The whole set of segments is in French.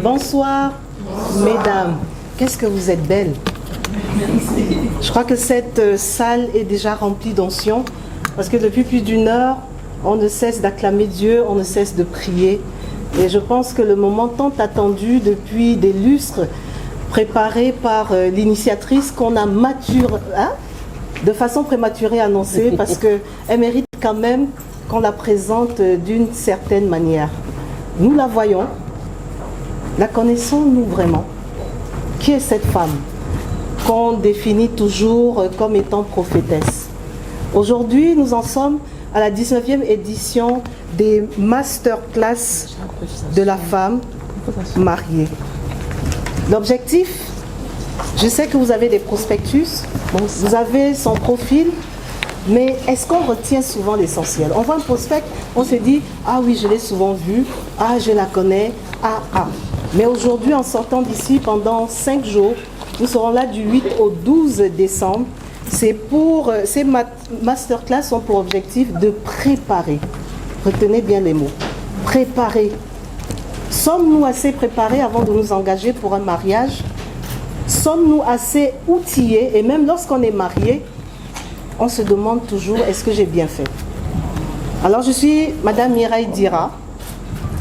Bonsoir, mesdames. Qu'est-ce que vous êtes belles. Je crois que cette salle est déjà remplie d'onction parce que depuis plus d'une heure, on ne cesse d'acclamer Dieu, on ne cesse de prier. Et je pense que le moment tant attendu depuis des lustres, préparé par l'initiatrice qu'on a de façon prématurée annoncée parce qu'elle mérite quand même qu'on la présente d'une certaine manière. Nous la voyons, la connaissons-nous vraiment? Qui est cette femme qu'on définit toujours comme étant prophétesse? Aujourd'hui, nous en sommes à la 19e édition des masterclass de la femme mariée. L'objectif, je sais que vous avez des prospectus, vous avez son profil, mais est-ce qu'on retient souvent l'essentiel? On voit un prospect, on se dit, ah oui, je l'ai souvent vu, ah je la connais, ah. Mais aujourd'hui, en sortant d'ici pendant 5 jours, nous serons là du 8 au 12 décembre. Ces masterclass ont pour objectif de préparer. Retenez bien les mots. Préparer. Sommes-nous assez préparés avant de nous engager pour un mariage? Sommes-nous assez outillés? Et même lorsqu'on est marié, on se demande toujours, est-ce que j'ai bien fait? Alors je suis Madame Mireille Dira,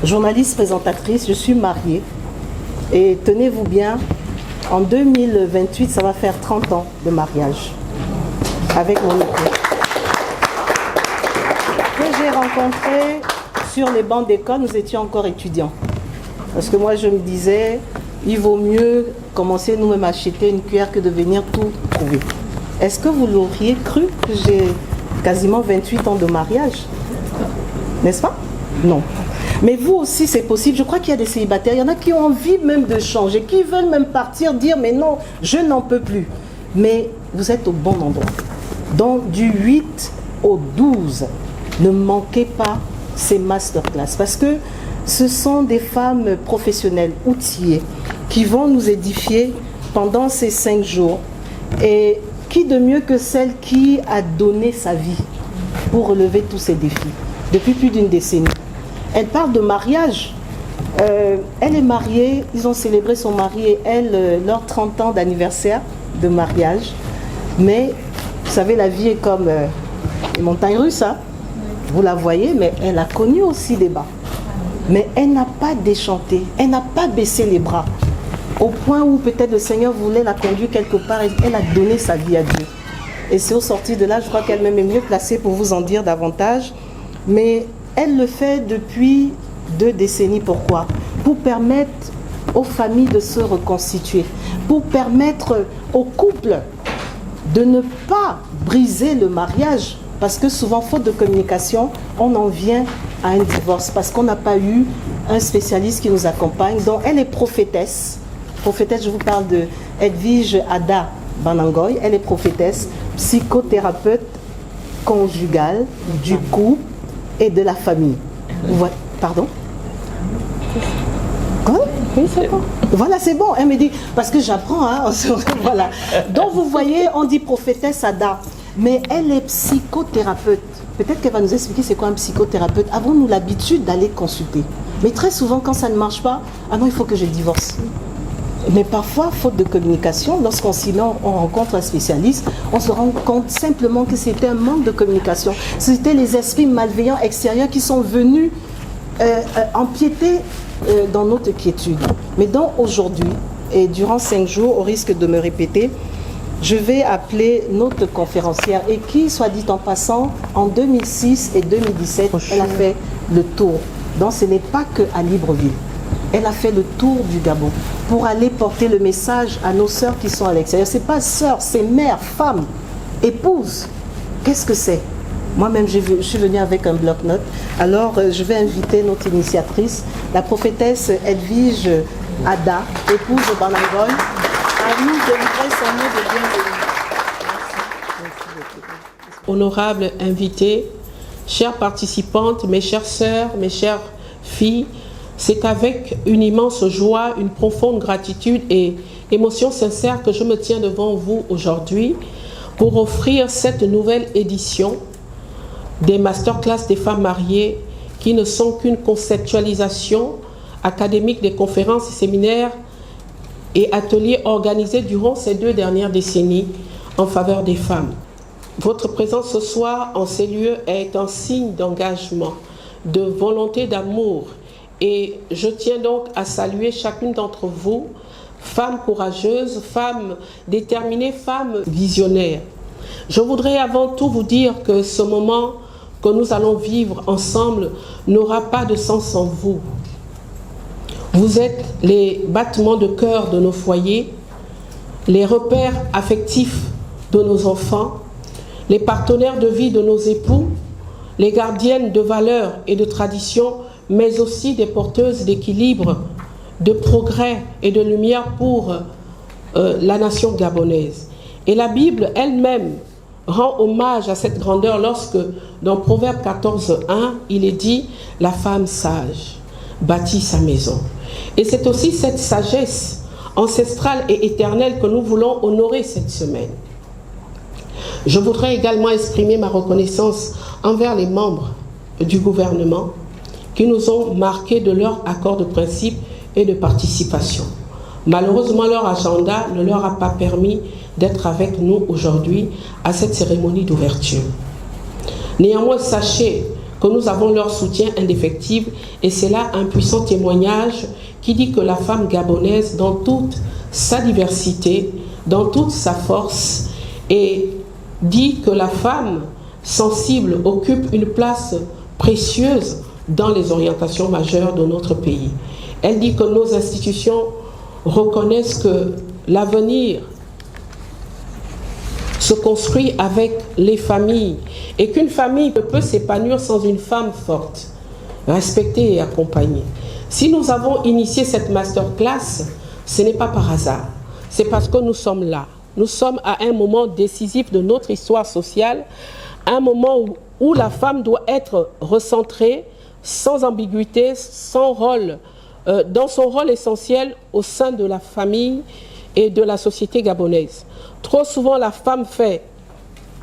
journaliste présentatrice, je suis mariée. Et tenez-vous bien, en 2028, ça va faire 30 ans de mariage avec mon époux. Que j'ai rencontré sur les bancs d'école, nous étions encore étudiants. Parce que moi, je me disais, il vaut mieux commencer nous-mêmes à acheter une cuillère que de venir tout trouver. Est-ce que vous l'auriez cru que j'ai quasiment 28 ans de mariage? N'est-ce pas? Non. Mais vous aussi, c'est possible. Je crois qu'il y a des célibataires. Il y en a qui ont envie même de changer, qui veulent même partir, dire, mais non, je n'en peux plus. Mais vous êtes au bon endroit. Donc, du 8 au 12, ne manquez pas ces masterclass. Parce que ce sont des femmes professionnelles, outillées, qui vont nous édifier pendant ces 5 jours. Et qui de mieux que celle qui a donné sa vie pour relever tous ces défis depuis plus d'une décennie. Elle parle de mariage. Elle est mariée, ils ont célébré son mari et elle, leur 30 ans d'anniversaire de mariage. Mais, vous savez, la vie est comme les montagnes russes, hein? Vous la voyez, mais elle a connu aussi des bas. Mais elle n'a pas déchanté, elle n'a pas baissé les bras. Au point où peut-être le Seigneur voulait la conduire quelque part et elle a donné sa vie à Dieu. Et c'est au sortir de là, je crois qu'elle-même est mieux placée pour vous en dire davantage. Mais elle le fait depuis 2 décennies. Pourquoi? Pour permettre aux familles de se reconstituer, pour permettre aux couples de ne pas briser le mariage. Parce que souvent, faute de communication, on en vient à un divorce parce qu'on n'a pas eu un spécialiste qui nous accompagne. Donc, elle est prophétesse. Prophétesse, je vous parle de Edwige Ada Banangoy. Elle est prophétesse, psychothérapeute conjugale du couple et de la famille. Pardon? Quoi? Oui, c'est bon. Voilà, c'est bon. Elle me dit, parce que j'apprends, hein. Voilà. Donc, vous voyez, on dit prophétesse Ada. Mais elle est psychothérapeute. Peut-être qu'elle va nous expliquer c'est quoi un psychothérapeute. Avons-nous l'habitude d'aller consulter? Mais très souvent, quand ça ne marche pas, ah non, il faut que je divorce. Mais parfois, faute de communication, lorsqu'on rencontre un spécialiste, on se rend compte simplement que c'était un manque de communication. C'était les esprits malveillants extérieurs qui sont venus empiéter dans notre quiétude. Mais donc aujourd'hui, et durant 5 jours, au risque de me répéter, je vais appeler notre conférencière et qui, soit dit en passant, en 2006 et 2017, elle a fait le tour. Donc ce n'est pas qu'à Libreville. Elle a fait le tour du Gabon pour aller porter le message à nos sœurs qui sont à l'extérieur. Ce n'est pas sœurs, c'est mères, femmes, épouses. Qu'est-ce que c'est? Moi-même, je suis venue avec un bloc-notes. Alors, je vais inviter notre initiatrice, la prophétesse Edwige Ada, épouse de Banangoy, à nous délivrer son mot de bienvenue. Honorable invité, chères participantes, mes chères sœurs, mes chères filles, c'est avec une immense joie, une profonde gratitude et émotion sincère que je me tiens devant vous aujourd'hui pour offrir cette nouvelle édition des masterclass des femmes mariées qui ne sont qu'une conceptualisation académiques, des conférences, séminaires et ateliers organisés durant ces 2 dernières décennies en faveur des femmes. Votre présence ce soir en ces lieux est un signe d'engagement, de volonté d'amour. Et je tiens donc à saluer chacune d'entre vous, femmes courageuses, femmes déterminées, femmes visionnaires. Je voudrais avant tout vous dire que ce moment que nous allons vivre ensemble n'aura pas de sens sans vous. Vous êtes les battements de cœur de nos foyers, les repères affectifs de nos enfants, les partenaires de vie de nos époux, les gardiennes de valeurs et de traditions, mais aussi des porteuses d'équilibre, de progrès et de lumière pour la nation gabonaise. Et la Bible elle-même rend hommage à cette grandeur lorsque, dans Proverbe 14:1, il est dit « La femme sage bâtit sa maison ». Et c'est aussi cette sagesse ancestrale et éternelle que nous voulons honorer cette semaine. Je voudrais également exprimer ma reconnaissance envers les membres du gouvernement qui nous ont marqués de leur accord de principe et de participation. Malheureusement, leur agenda ne leur a pas permis d'être avec nous aujourd'hui à cette cérémonie d'ouverture. Néanmoins, sachez que nous avons leur soutien indéfectible et c'est là un puissant témoignage qui dit que la femme gabonaise, dans toute sa diversité, dans toute sa force, et dit que la femme sensible occupe une place précieuse dans les orientations majeures de notre pays. Elle dit que nos institutions reconnaissent que l'avenir se construit avec les familles et qu'une famille ne peut s'épanouir sans une femme forte, respectée et accompagnée. Si nous avons initié cette masterclass, ce n'est pas par hasard, c'est parce que nous sommes là. Nous sommes à un moment décisif de notre histoire sociale, un moment où la femme doit être recentrée, sans ambiguïté, sans rôle, dans son rôle essentiel au sein de la famille et de la société gabonaise. Trop souvent, la femme fait,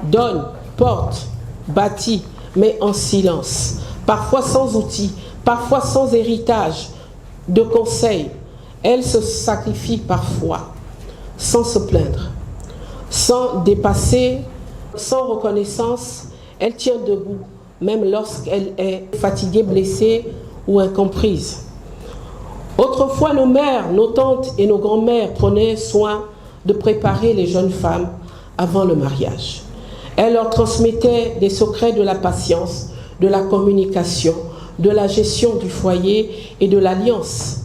donne, porte, bâtit, mais en silence, parfois sans outils, parfois sans héritage de conseils. Elle se sacrifie parfois, sans se plaindre, sans dépasser, sans reconnaissance. Elle tient debout, même lorsqu'elle est fatiguée, blessée ou incomprise. Autrefois, nos mères, nos tantes et nos grands-mères prenaient soin de préparer les jeunes femmes avant le mariage. Elles leur transmettaient des secrets de la patience, de la communication, de la gestion du foyer et de l'alliance.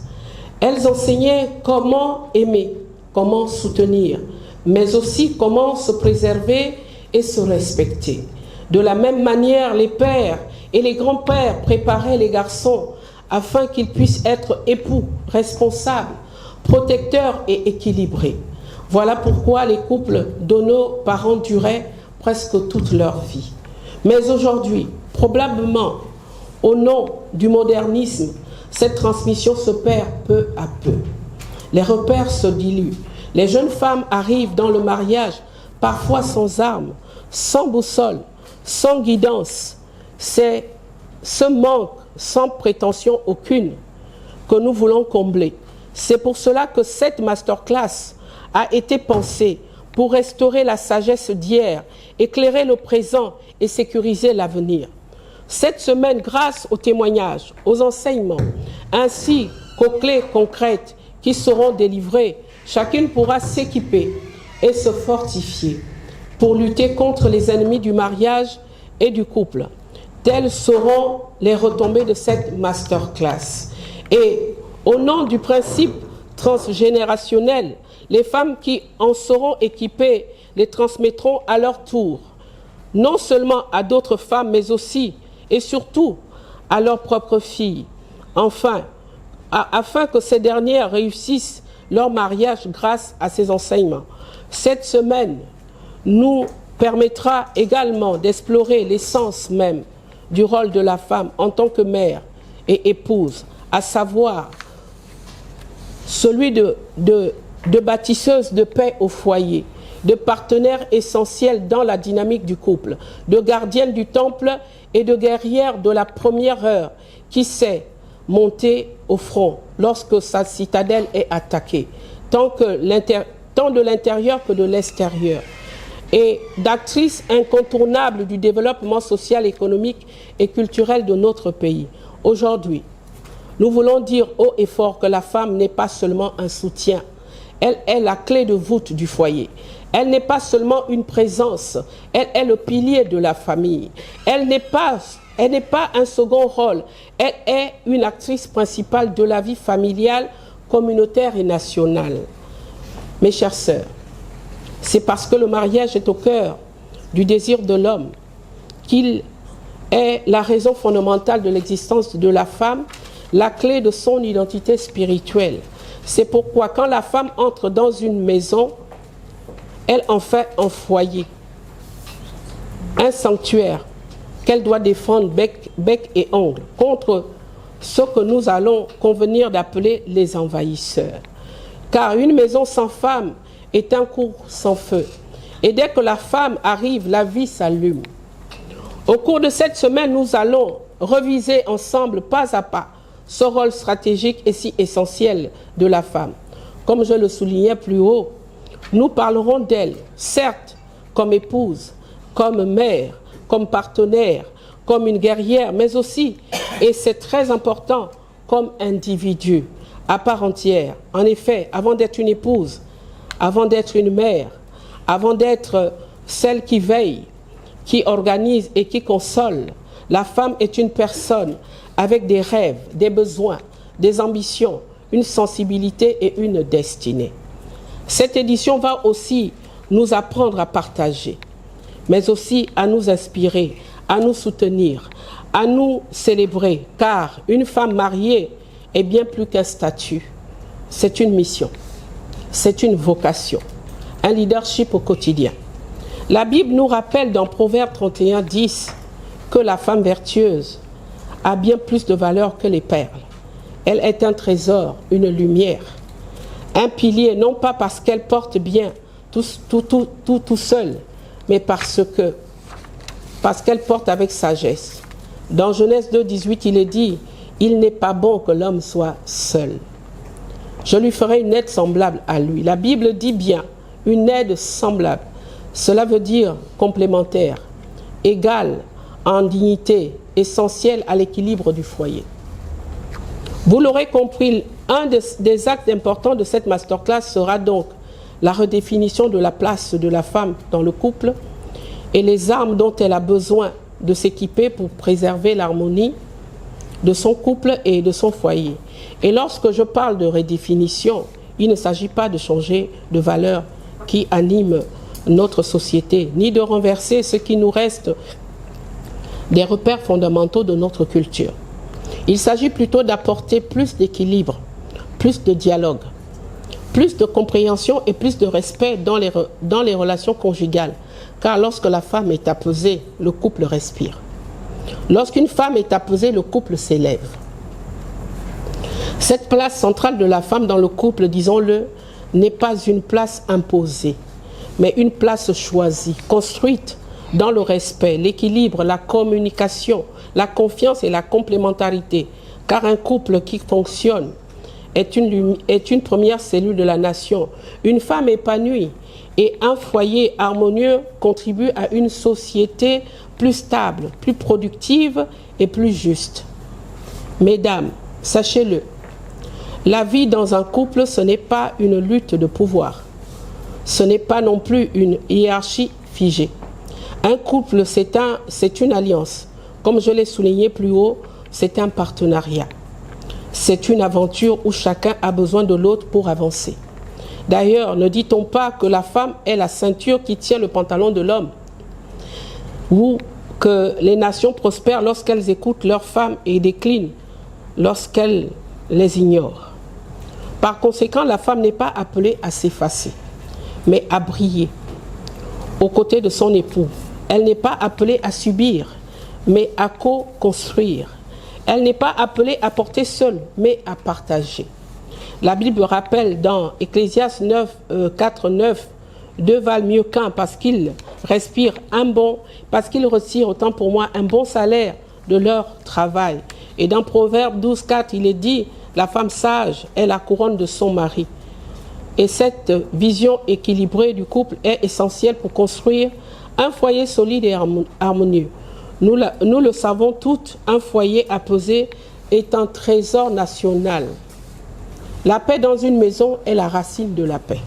Elles enseignaient comment aimer, comment soutenir, mais aussi comment se préserver et se respecter. De la même manière, les pères et les grands-pères préparaient les garçons afin qu'ils puissent être époux, responsables, protecteurs et équilibrés. Voilà pourquoi les couples de nos parents duraient presque toute leur vie. Mais aujourd'hui, probablement, au nom du modernisme, cette transmission se perd peu à peu. Les repères se diluent. Les jeunes femmes arrivent dans le mariage, parfois sans armes, sans boussole, sans guidance. C'est ce manque, sans prétention aucune, que nous voulons combler. C'est pour cela que cette masterclass a été pensée pour restaurer la sagesse d'hier, éclairer le présent et sécuriser l'avenir. Cette semaine, grâce aux témoignages, aux enseignements, ainsi qu'aux clés concrètes qui seront délivrées, chacune pourra s'équiper et se fortifier pour lutter contre les ennemis du mariage et du couple. Telles seront les retombées de cette masterclass. Et au nom du principe transgénérationnel, les femmes qui en seront équipées les transmettront à leur tour, non seulement à d'autres femmes, mais aussi et surtout à leurs propres filles. Enfin, afin que ces dernières réussissent leur mariage grâce à ces enseignements. Cette semaine nous permettra également d'explorer l'essence même du rôle de la femme en tant que mère et épouse, à savoir celui de bâtisseuse de paix au foyer, de partenaire essentiel dans la dynamique du couple, de gardienne du temple et de guerrière de la première heure qui sait monter au front lorsque sa citadelle est attaquée, tant de l'intérieur que de l'extérieur, et d'actrice incontournable du développement social, économique et culturel de notre pays. Aujourd'hui, nous voulons dire haut et fort que la femme n'est pas seulement un soutien, elle est la clé de voûte du foyer. Elle n'est pas seulement une présence, elle est le pilier de la famille. Elle n'est pas un second rôle, elle est une actrice principale de la vie familiale, communautaire et nationale. Mes chères sœurs, c'est parce que le mariage est au cœur du désir de l'homme qu'il est la raison fondamentale de l'existence de la femme, la clé de son identité spirituelle. C'est pourquoi quand la femme entre dans une maison, elle en fait un foyer, un sanctuaire qu'elle doit défendre bec et ongle contre ce que nous allons convenir d'appeler les envahisseurs. Car une maison sans femme est un cours sans feu. Et dès que la femme arrive, la vie s'allume. Au cours de cette semaine, nous allons reviser ensemble, pas à pas, ce rôle stratégique et si essentiel de la femme. Comme je le soulignais plus haut, nous parlerons d'elle, certes, comme épouse, comme mère, comme partenaire, comme une guerrière, mais aussi, et c'est très important, comme individu, à part entière. En effet, avant d'être une épouse, avant d'être une mère, avant d'être celle qui veille, qui organise et qui console, la femme est une personne avec des rêves, des besoins, des ambitions, une sensibilité et une destinée. Cette édition va aussi nous apprendre à partager, mais aussi à nous inspirer, à nous soutenir, à nous célébrer, car une femme mariée est bien plus qu'un statut. C'est une mission, c'est une vocation, un leadership au quotidien. La Bible nous rappelle dans Proverbe 31, 10 que la femme vertueuse a bien plus de valeur que les perles. Elle est un trésor, une lumière, un pilier, non pas parce qu'elle porte bien tout seul, mais parce qu'elle porte avec sagesse. Dans Genèse 2, 18, il est dit « Il n'est pas bon que l'homme soit seul. Je lui ferai une aide semblable à lui. » La Bible dit bien une aide semblable. Cela veut dire complémentaire, égale en dignité, essentielle à l'équilibre du foyer. Vous l'aurez compris, un des actes importants de cette masterclass sera donc la redéfinition de la place de la femme dans le couple et les armes dont elle a besoin de s'équiper pour préserver l'harmonie de son couple et de son foyer. Et lorsque je parle de redéfinition, il ne s'agit pas de changer de valeurs qui animent notre société, ni de renverser ce qui nous reste des repères fondamentaux de notre culture. Il s'agit plutôt d'apporter plus d'équilibre, plus de dialogue, plus de compréhension et plus de respect dans les relations conjugales. Car lorsque la femme est apaisée, le couple respire. Lorsqu'une femme est apaisée, le couple s'élève. Cette place centrale de la femme dans le couple, disons-le, n'est pas une place imposée, mais une place choisie, construite dans le respect, l'équilibre, la communication, la confiance et la complémentarité. Car un couple qui fonctionne est une première cellule de la nation. Une femme épanouie et un foyer harmonieux contribuent à une société plus stable, plus productive et plus juste. Mesdames, sachez-le, la vie dans un couple, ce n'est pas une lutte de pouvoir. Ce n'est pas non plus une hiérarchie figée. Un couple, c'est une alliance. Comme je l'ai souligné plus haut, c'est un partenariat. C'est une aventure où chacun a besoin de l'autre pour avancer. D'ailleurs, ne dit-on pas que la femme est la ceinture qui tient le pantalon de l'homme? Ou que les nations prospèrent lorsqu'elles écoutent leurs femmes et déclinent lorsqu'elles les ignorent. Par conséquent, la femme n'est pas appelée à s'effacer, mais à briller aux côtés de son époux. Elle n'est pas appelée à subir, mais à co-construire. Elle n'est pas appelée à porter seule, mais à partager. La Bible rappelle dans Ecclésiaste 4, 9, deux valent mieux qu'un parce qu'ils respirent parce qu'ils retirent autant pour moi un bon salaire de leur travail. Et dans Proverbe 12,4, il est dit, la femme sage est la couronne de son mari. Et cette vision équilibrée du couple est essentielle pour construire un foyer solide et harmonieux. Nous le savons toutes, un foyer apaisé est un trésor national. La paix dans une maison est la racine de la paix.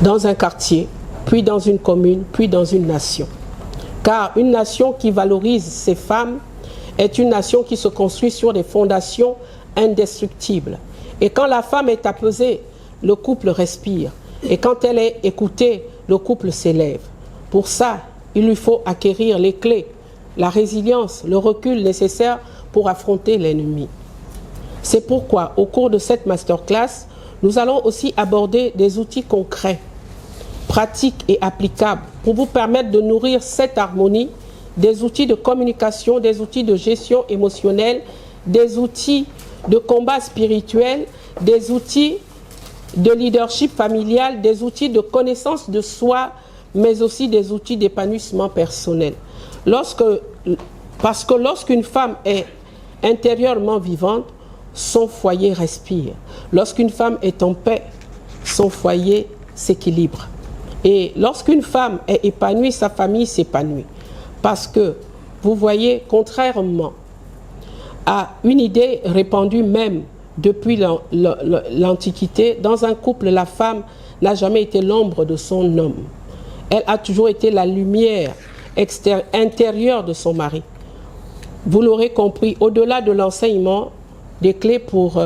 Dans un quartier, puis dans une commune, puis dans une nation. Car une nation qui valorise ses femmes est une nation qui se construit sur des fondations indestructibles. Et quand la femme est apaisée, le couple respire. Et quand elle est écoutée, le couple s'élève. Pour ça, il lui faut acquérir les clés, la résilience, le recul nécessaire pour affronter l'ennemi. C'est pourquoi, au cours de cette masterclass, nous allons aussi aborder des outils concrets, pratiques et applicables pour vous permettre de nourrir cette harmonie, des outils de communication, des outils de gestion émotionnelle, des outils de combat spirituel, des outils de leadership familial, des outils de connaissance de soi, mais aussi des outils d'épanouissement personnel. Parce que lorsqu'une femme est intérieurement vivante, son foyer respire. Lorsqu'une femme est en paix, son foyer s'équilibre. Et lorsqu'une femme est épanouie, sa famille s'épanouit. Parce que, vous voyez, contrairement à une idée répandue même depuis l'Antiquité, dans un couple, la femme n'a jamais été l'ombre de son homme. Elle a toujours été la lumière intérieure de son mari. Vous l'aurez compris, au-delà de l'enseignement des clés pour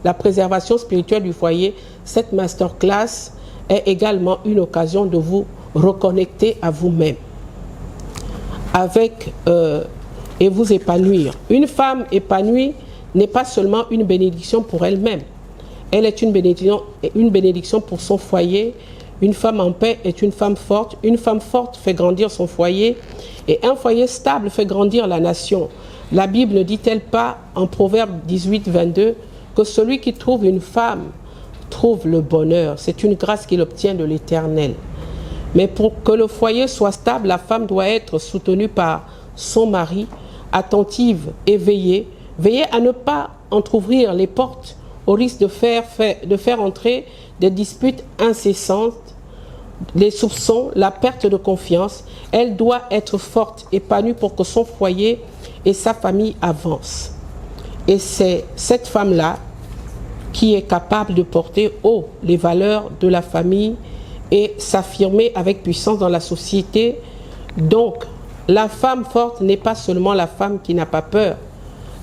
la préservation spirituelle du foyer, cette masterclass est également une occasion de vous reconnecter à vous-même et vous épanouir. Une femme épanouie n'est pas seulement une bénédiction pour elle-même. Elle est une bénédiction pour son foyer. Une femme en paix est une femme forte. Une femme forte fait grandir son foyer. Et un foyer stable fait grandir la nation. La Bible ne dit-elle pas en Proverbe 18, 22 que celui qui trouve une femme trouve le bonheur. C'est une grâce qu'il obtient de l'Éternel. Mais pour que le foyer soit stable, la femme doit être soutenue par son mari, attentive, éveillée. Veillez à ne pas entrouvrir les portes au risque de faire entrer des disputes incessantes, les soupçons, la perte de confiance. Elle doit être forte, épanouie pour que son foyer et sa famille avancent. Et c'est cette femme-là qui est capable de porter haut les valeurs de la famille et s'affirmer avec puissance dans la société. Donc, la femme forte n'est pas seulement la femme qui n'a pas peur.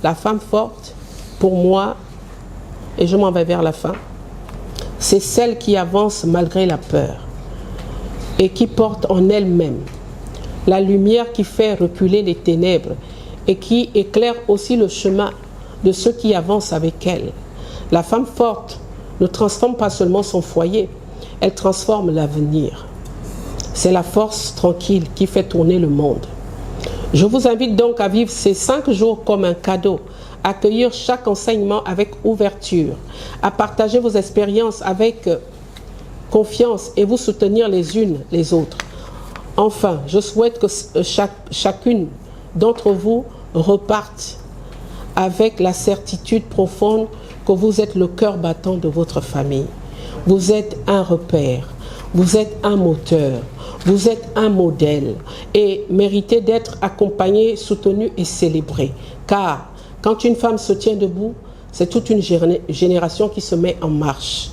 La femme forte, pour moi, et je m'en vais vers la fin, c'est celle qui avance malgré la peur et qui porte en elle-même la lumière qui fait reculer les ténèbres et qui éclaire aussi le chemin de ceux qui avancent avec elle. La femme forte ne transforme pas seulement son foyer, elle transforme l'avenir. C'est la force tranquille qui fait tourner le monde. Je vous invite donc à vivre ces 5 jours comme un cadeau, à accueillir chaque enseignement avec ouverture, à partager vos expériences avec confiance et vous soutenir les unes les autres. Enfin, je souhaite que chacune d'entre vous reparte avec la certitude profonde que vous êtes le cœur battant de votre famille. Vous êtes un repère, vous êtes un moteur, vous êtes un modèle et méritez d'être accompagné, soutenu et célébré. Car quand une femme se tient debout, c'est toute une génération qui se met en marche.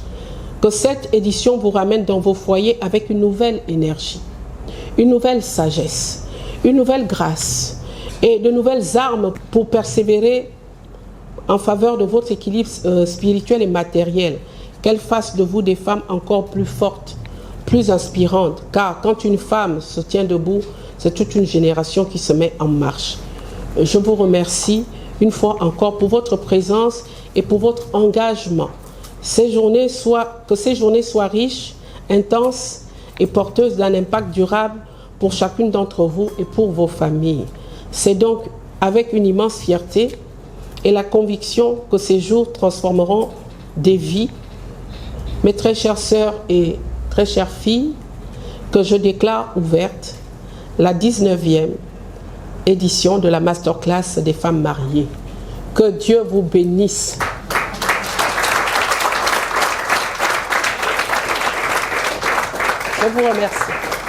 Que cette édition vous ramène dans vos foyers avec une nouvelle énergie, une nouvelle sagesse, une nouvelle grâce et de nouvelles armes pour persévérer en faveur de votre équilibre spirituel et matériel. Qu'elle fasse de vous des femmes encore plus fortes, plus inspirantes. Car quand une femme se tient debout, c'est toute une génération qui se met en marche. Je vous remercie une fois encore pour votre présence et pour votre engagement. Que ces journées soient riches, intenses et porteuses d'un impact durable pour chacune d'entre vous et pour vos familles. C'est donc avec une immense fierté et la conviction que ces jours transformeront des vies, mes très chères sœurs et très chères filles, que je déclare ouverte la 19e édition de la masterclass des femmes mariées. Que Dieu vous bénisse. Je vous remercie.